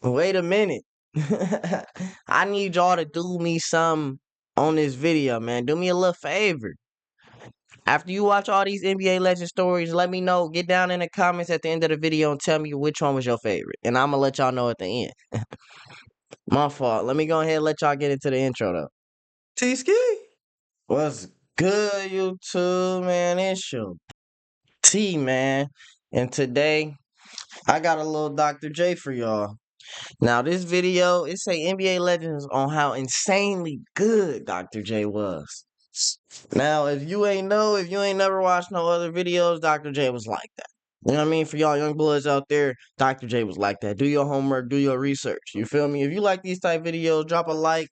Wait a minute. I need y'all to do me some on this video, man. Do me a little favor. After you watch all these NBA legend stories, let me know. Get down in the comments at the end of the video and tell me which one was your favorite. And I'm going to let y'all know at the end. My fault. Let me go ahead and let y'all get into the intro, though. T-Ski? What's good, YouTube, man? It's your T, man. And today, I got a little Dr. J for y'all. Now, this video, it say NBA legends on how insanely good Dr. J was. Now, if you ain't never watched no other videos, Dr. J was like that. You know what I mean? For y'all young bloods out there, Dr. J was like that. Do your homework, do your research. You feel me? If you like these type videos, drop a like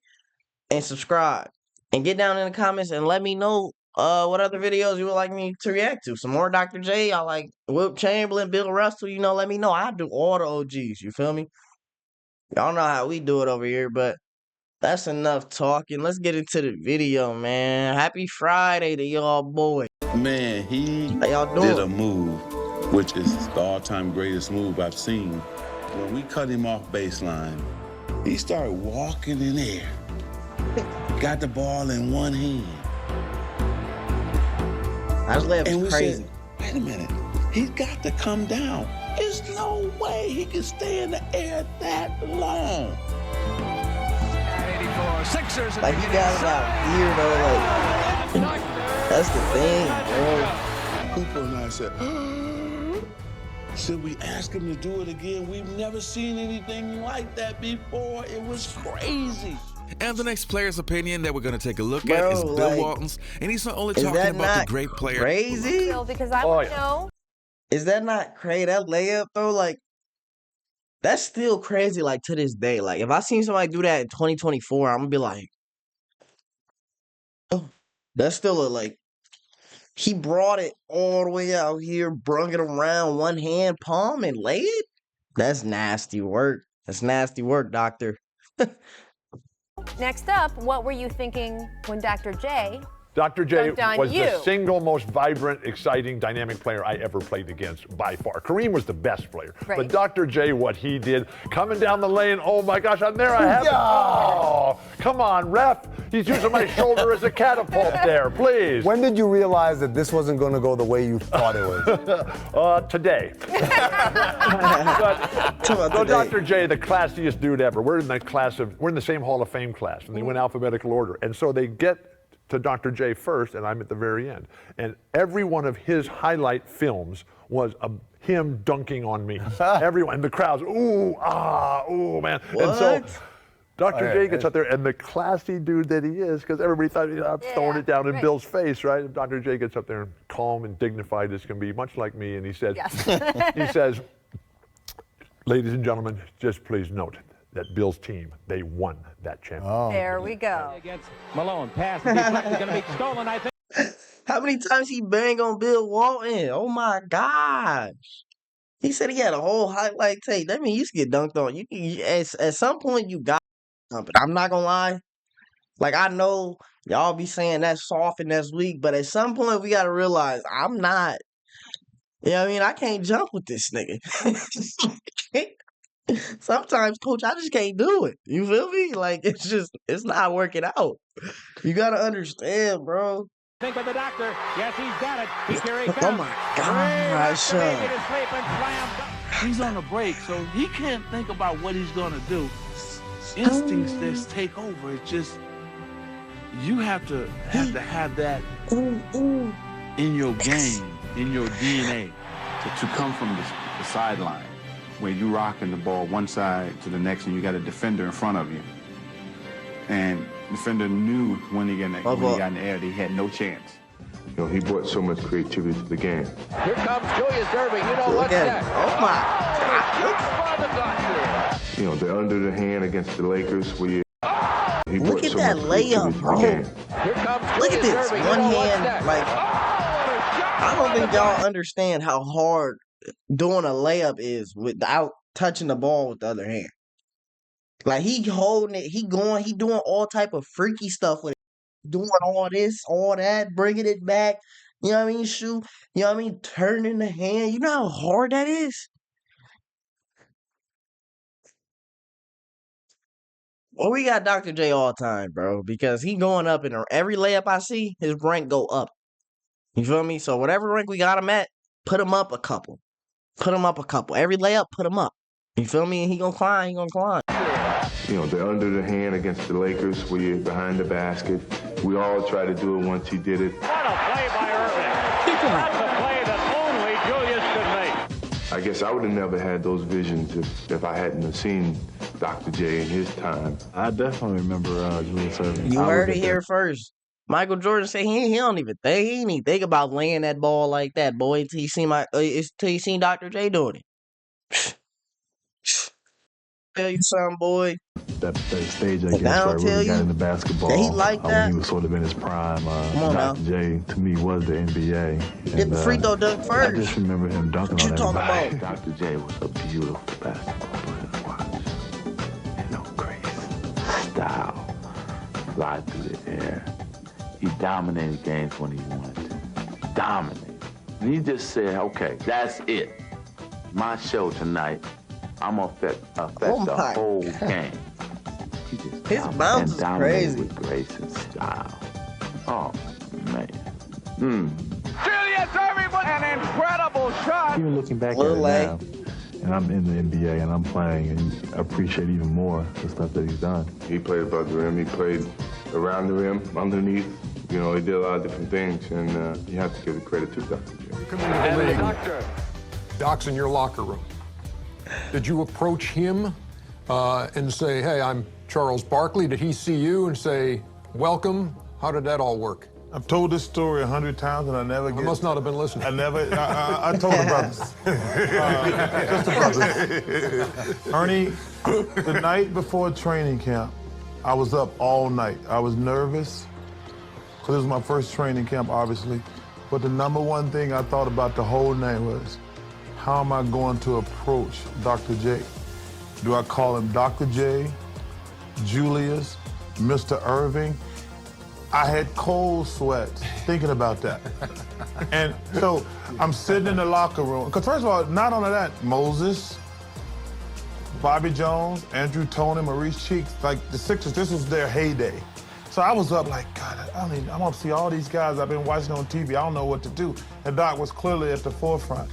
and subscribe. And get down in the comments and let me know what other videos you would like me to react to. Some more Dr. J. I like Wilt Chamberlain, Bill Russell, let me know. I do all the OGs, you feel me? Y'all know how we do it over here, but that's enough talking. Let's get into the video, man. Happy Friday to y'all boys. Man, he How y'all did a doing? move, which is the all-time greatest move I've seen. When we cut him off baseline, he started walking in air. Got the ball in one hand. That's And we crazy. said, wait a minute, he's got to come down. There's no way he can stay in the air that long. Like, you guys out here, though, like, that's the thing, bro. Cooper and I said, should we ask him to do it again? We've never seen anything like that before. It was crazy. And the next player's opinion that we're going to take a look Bro, at is Bill like, Walton's, and he's not only is talking that about not the great player. crazy? Because I want to know. Is that not crazy? That layup, though, like, that's still crazy, like, to this day. Like, if I seen somebody do that in 2024, I'm gonna be like, oh, that's still like, he brought it all the way out here, brung it around one hand, palm, and laid it? That's nasty work. That's nasty work, doctor. Next up, what were you thinking when Dr. J Dr. J dunked on was you? the single most vibrant, exciting, dynamic player I ever played against by far. Kareem was the best player. Right. But Dr. J, what he did, coming down the lane, oh my gosh, I'm there, I have it. Oh, come on, ref. He's using my shoulder as a catapult there, please. When did you realize that this wasn't going to go the way you thought it was? Today. So Dr. J, the classiest dude ever. We're in the same Hall of Fame class, and they went alphabetical order. And so they get to Dr. J first, and I'm at the very end. And every one of his highlight films was him dunking on me. Everyone, and the crowds, ooh, man. What? And so Dr. J gets up there, and the classy dude that he is, because everybody thought, I'm throwing it down in Bill's face, right? And Dr. J gets up there, calm and dignified as can be, much like me, and he says, he says, ladies and gentlemen, just please note that Bill's team, they won that championship. There we go. Against Malone, pass is going to be stolen, I think. How many times he banged on Bill Walton? Oh my gosh. He said he had a whole highlight tape. That means you used to get dunked on. At some point you got something. I'm not gonna lie. Like, I know y'all be saying that's soft and that's weak, but at some point we gotta realize I'm not. You know what I mean? I can't jump with this nigga. Sometimes, coach, I just can't do it. You feel me? Like, it's not working out. You gotta understand, bro. Think with the doctor. Yes, he's got it. Here he comes. Oh my gosh. He's on a break, so he can't think about what he's gonna do. Instincts just take over. It's just you have to have that in your game, in your DNA. To come from the sideline where you rocking the ball one side to the next and you got a defender in front of you. And defender knew when he got in the air that he had no chance. You know, he brought so much creativity to the game. Here comes Julius Erving. You know what's next. Oh my. You know, the under the hand against the Lakers where he Look brought at so that much layup, creativity to the bro. game. Here comes Look at Julius this. Erving. One You know what's hand, next. like, I don't think y'all understand how hard doing a layup is without touching the ball with the other hand. Like, he holding it, he doing all type of freaky stuff with it. Doing all this, all that, bringing it back. You know what I mean? Shoot. You know what I mean? Turning the hand. You know how hard that is? Well, we got Dr. J all time, bro, because he going up in every layup I see, his rank go up. You feel me? So whatever rank we got him at, put him up a couple. Put him up a couple. Every layup, put him up. You feel me? He gonna climb. He gonna climb. You know, the under the hand against the Lakers where you're behind the basket. We all tried to do it once he did it. What a play by Erving. That's a play that only Julius could make. I guess I would have never had those visions if I hadn't have seen Dr. J in his time. I definitely remember Julius Erving. You heard it here first. Michael Jordan said he don't even think he ain't even think about laying that ball like that, boy. Until you see till you seen Dr. J doing it. Tell you something, boy. That stage, I If guess, I where I don't really tell got you into basketball. that he like When that? he was sort of in his prime. Come on now. Dr. J, to me, was the NBA. Get the free throw dunk I first. just remember him dunking What you on talking everybody. about? Dr. J was a beautiful basketball player to watch. You know, crazy style, fly through the air. He dominated games when he wanted to. Dominated. And he just said, okay, that's it. My show tonight, I'm gonna affect the whole game. He just His bounce is dominated crazy. with grace and style. Oh, man. Julius Erving with an incredible shot. Even looking back Lil at A. it now, and I'm in the NBA and I'm playing, and I appreciate even more the stuff that he's done. He played above the rim. He played around the rim, underneath. You know, he did a lot of different things, and you have to give the credit to Dr. J. Come into the league. Doctor. Doc's in your locker room. Did you approach him and say, hey, I'm Charles Barkley? Did he see you and say, welcome? How did that all work? I've told this story 100 times and I never I must not have been listening. I told the brothers. Just the brothers. Ernie, the night before training camp, I was up all night. I was nervous because it was my first training camp, obviously. But the number one thing I thought about the whole night was, how am I going to approach Dr. J? Do I call him Dr. J, Julius, Mr. Erving? I had cold sweats thinking about that. And so I'm sitting in the locker room. Because first of all, not only that, Moses, Bobby Jones, Andrew Toney, Maurice Cheeks, like the Sixers, this was their heyday. So I was up like, God, I want to see all these guys I've been watching on TV. I don't know what to do. And Doc was clearly at the forefront.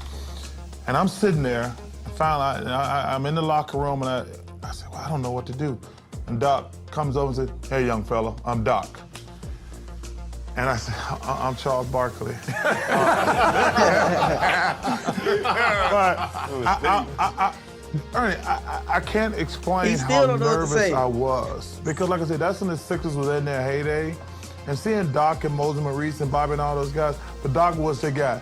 And I'm sitting there, and finally, I'm in the locker room, and I said, well, I don't know what to do. And Doc comes over and said, hey, young fella, I'm Doc. And I said, I'm Charles Barkley. Ernie, I can't explain how nervous I was. Because like I said, that's when the Sixers was in their heyday. And seeing Doc and Moses Maurice and Bobby and all those guys, but Doc was the guy.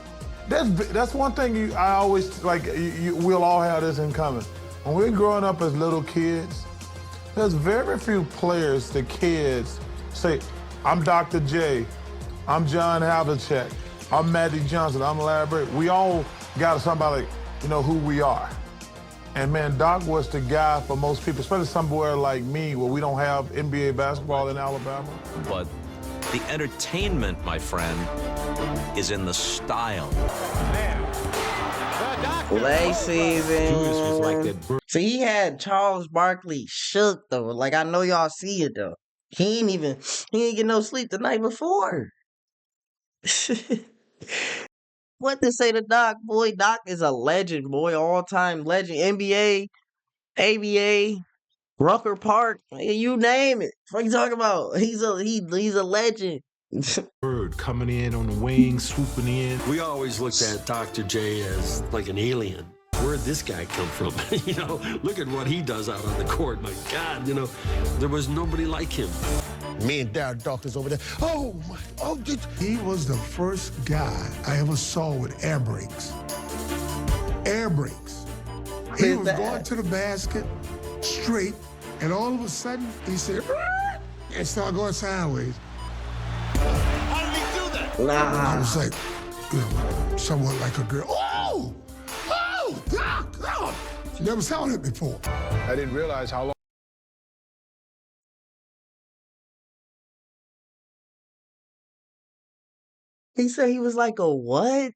That's one thing I always, we'll all have this in common. When we're growing up as little kids, there's very few players, the kids, say, I'm Dr. J, I'm John Havlicek, I'm Magic Johnson, I'm Larry Bird. We all got somebody, who we are. And man, Doc was the guy for most people, especially somewhere like me where we don't have NBA basketball in Alabama. But the entertainment, my friend, is in the style. Late season. See, he had Charles Barkley shook though. Like I know y'all see it though. He ain't get no sleep the night before. What to say to Doc, boy? Doc is a legend, boy, all-time legend. NBA, ABA, Rucker Park, you name it. What you talking about? He's a legend. Bird coming in on the wing, swooping in. We always looked at Dr. J as like an alien. Where'd this guy come from? Look at what he does out on the court. My God, there was nobody like him. Me and Darren Dawkins over there. He was the first guy I ever saw with air brakes. Air brakes. He was going to the basket straight, and all of a sudden he said, and started going sideways. How did he do that? Nah. I was like, somewhat like a girl. Oh, Doc. Never saw that before. I didn't realize how long. He said he was like a what?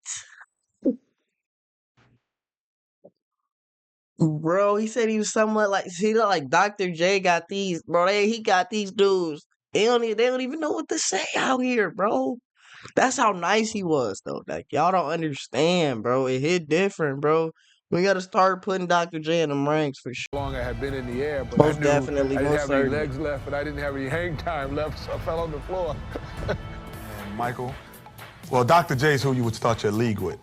Bro, he said he was somewhat like, see, like Dr. J got these, bro. He got these dudes. They don't even know what to say out here, bro. That's how nice he was, though. Like, y'all don't understand, bro. It hit different, bro. We got to start putting Dr. J in them ranks for sure. Long I had been in the air, but I Most knew definitely, I didn't most have any certainly. legs left, and I didn't have any hang time left, so I fell on the floor. And Michael? Well, Dr. J is who you would start your league with.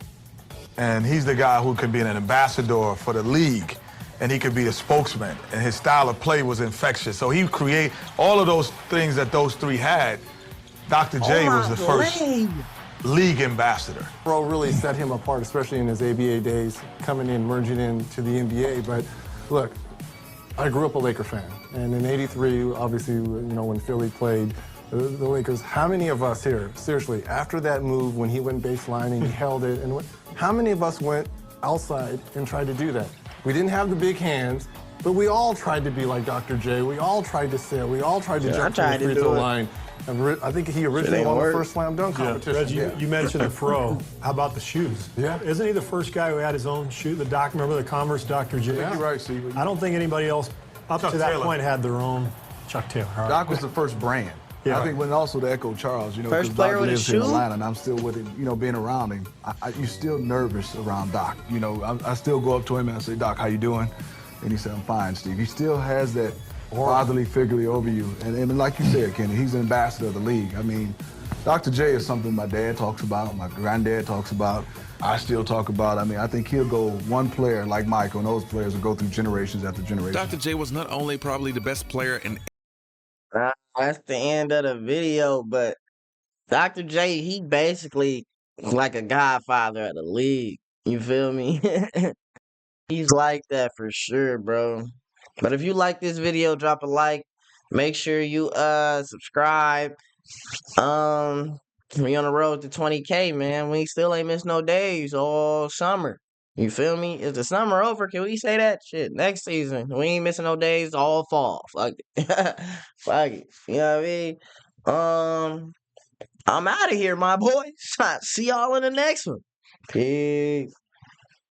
And he's the guy who could be an ambassador for the league, and he could be a spokesman, and his style of play was infectious. So he create all of those things that those three had. Dr. J was the first league ambassador. Bro really set him apart, especially in his ABA days, coming in, merging into the NBA. But look, I grew up a Laker fan, and in '83, obviously, you know, when Philly played the Lakers, how many of us here, seriously, after that move, when he went baseline and he held it, and how many of us went outside and tried to do that? We didn't have the big hands, but we all tried to be like Dr. J. We all tried to sail. We all tried to jump to the free throw line. I think he originally won the first slam dunk competition. Reggie, you mentioned the fro. How about the shoes? Yeah. Isn't he the first guy who had his own shoe? Remember the Converse Dr. J? You're right, Steve. I don't think anybody else up to that point had their own Chuck Taylor. Right. Doc was the first brand. Yeah. I think when also to echo Charles, you know, First because player Doc with a lives in shoe? Atlanta, and I'm still with him, you know, being around him. You're still nervous around Doc. You know, I still go up to him and I say, Doc, how you doing? And he said, I'm fine, Steve. He still has that fatherly figure over you. And like you said, Kenny, he's an ambassador of the league. I mean, Dr. J is something my dad talks about, my granddad talks about, I still talk about. I mean, I think he'll go one player like Michael, and those players will go through generations after generations. Dr. J was not only probably the best player in. That's the end of the video, but Dr. J, he basically like a godfather of the league. You feel me? He's like that for sure, bro. But if you like this video, drop a like. Make sure you subscribe. We on the road to 20K, man. We still ain't missed no days all summer. You feel me? Is the summer over? Can we say that? Shit, next season. We ain't missing no days all fall. Fuck it. Fuck it. You know what I mean? I'm out of here, my boys. See y'all in the next one. Peace.